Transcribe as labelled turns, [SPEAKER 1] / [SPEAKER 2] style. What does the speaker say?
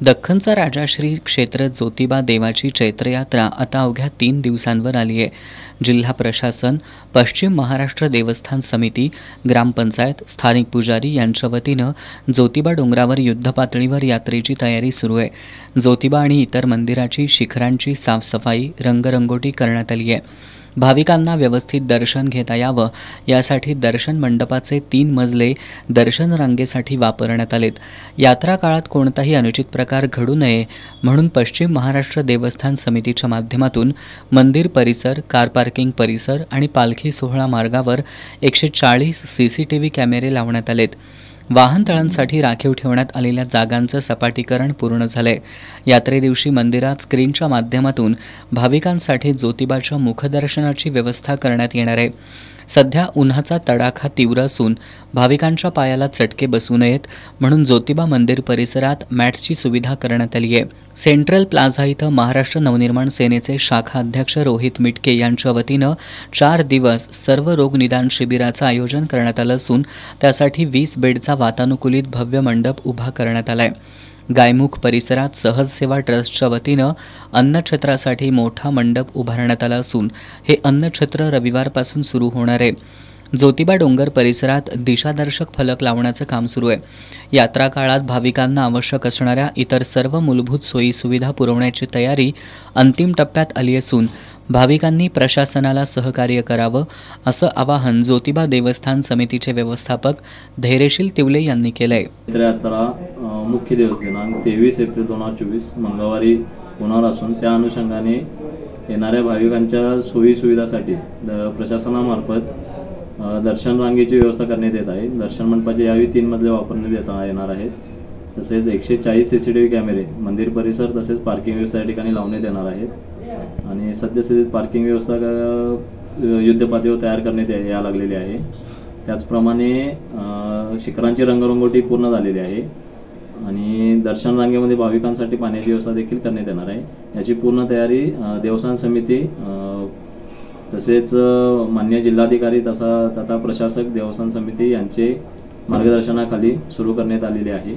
[SPEAKER 1] दख्खनचा राजा श्री क्षेत्र ज्योतिबा देवाची चैत्रयात्रा आता अवघ्या 3 दिवसांवर आली आहे. जिल्हा प्रशासन, पश्चिम महाराष्ट्र देवस्थान समिती, ग्रामपंचायत, स्थानिक पुजारी यांच्या वतीनं ज्योतिबा डोंगरावर युद्धपातळीवर यात्रेची तयारी सुरू आहे. ज्योतिबा आणि इतर मंदिराची शिखरांची साफसफाई, रंगरंगोटी करण्यात आली आहे. भाविकांना व्यवस्थित दर्शन घेता यावं यासाठी दर्शन मंडपाचे 3 मजले दर्शन रांगेसाठी वापरण्यात आलेत. यात्रा काळात कोणताही अनुचित प्रकार घडू नये म्हणून पश्चिम महाराष्ट्र देवस्थान समितीच्या माध्यमातून मंदिर परिसर, कार पार्किंग परिसर आणि पालखी सोहळा मार्गावर 140 CCTV कॅमेरे लावण्यात आलेत. वाहनतळांसाठी राखीव ठेवण्यात आलेल्या जागांचं सपाटीकरण पूर्ण झालंय. यात्रेदिवशी मंदिरात स्क्रीनच्या माध्यमातून भाविकांसाठी ज्योतिबाच्या मुखदर्शनाची व्यवस्था करण्यात येणार आहे. सध्या उन्हाचा तडाखा तीव्र असून भाविकांच्या पायाला चटके बसू नयेत म्हणून ज्योतिबा मंदिर परिसरात मॅटची सुविधा करण्यात आली आहे. सेंट्रल प्लाझा इथं महाराष्ट्र नवनिर्माण सेनेचे शाखा अध्यक्ष रोहित मिटके यांच्या वतीनं 4 दिवस सर्व रोग निदान शिबिराचं आयोजन करण्यात आलं असून त्यासाठी 20 बेडचा वातानुकूलित भव्य मंडप उभा करण्यात आला आहे. गायमुख परिसरात सहज सेवा ट्रस्टच्या वतीनं अन्नछत्रासाठी मोठा मंडप उभारण्यात आला असून हे अन्नछत्र रविवारपासून सुरू होणार आहे. ज्योतिबा डोंगर परिसरात दिशादर्शक फलक लावण्याचं काम सुरू आहे. यात्रा काळात भाविकांना आवश्यक असणाऱ्या इतर सर्व मूलभूत सोयी सुविधा पुरवण्याची तयारी अंतिम टप्प्यात आली असून भाविकांनी प्रशासनाला सहकार्य करावं असं आवाहन ज्योतिबा देवस्थान समितीचे व्यवस्थापक धैर्यशील तिवले यांनी केलंय.
[SPEAKER 2] यात्रा मुख्य दिवस दिनांक 23 एप्रिल 2024 मंगळवारी होणार असून त्या अनुषंगाने येणाऱ्या भाविकांच्या सोयी सुविधासाठी प्रशासनामार्फत दर्शन रांगेची व्यवस्था करण्यात येत आहे. दर्शन मंडपाचे यावेळी 3 मजले वापरण्यात येणार आहेत. तसेच 140 CCTV कॅमेरे मंदिर परिसर तसेच पार्किंग व्यवस्था या ठिकाणी लावण्यात येणार आहेत. आणि सद्यस्थितीत पार्किंग व्यवस्था युद्धपातळीवर तयार करण्यात या लागलेली आहे. त्याचप्रमाणे शिखरांची रंगरंगोटी पूर्ण झालेली आहे आणि दर्शन रांगेमध्ये भाविकांसाठी पाण्याची व्यवस्था देखील करण्यात येणार आहे. याची पूर्ण तयारी देवस्थान समिती तसेच मान्य जिल्हाधिकारी तथा प्रशासक देवस्थान समिती यांचे मार्गदर्शनाखाली सुरू करण्यात आलेली आहे.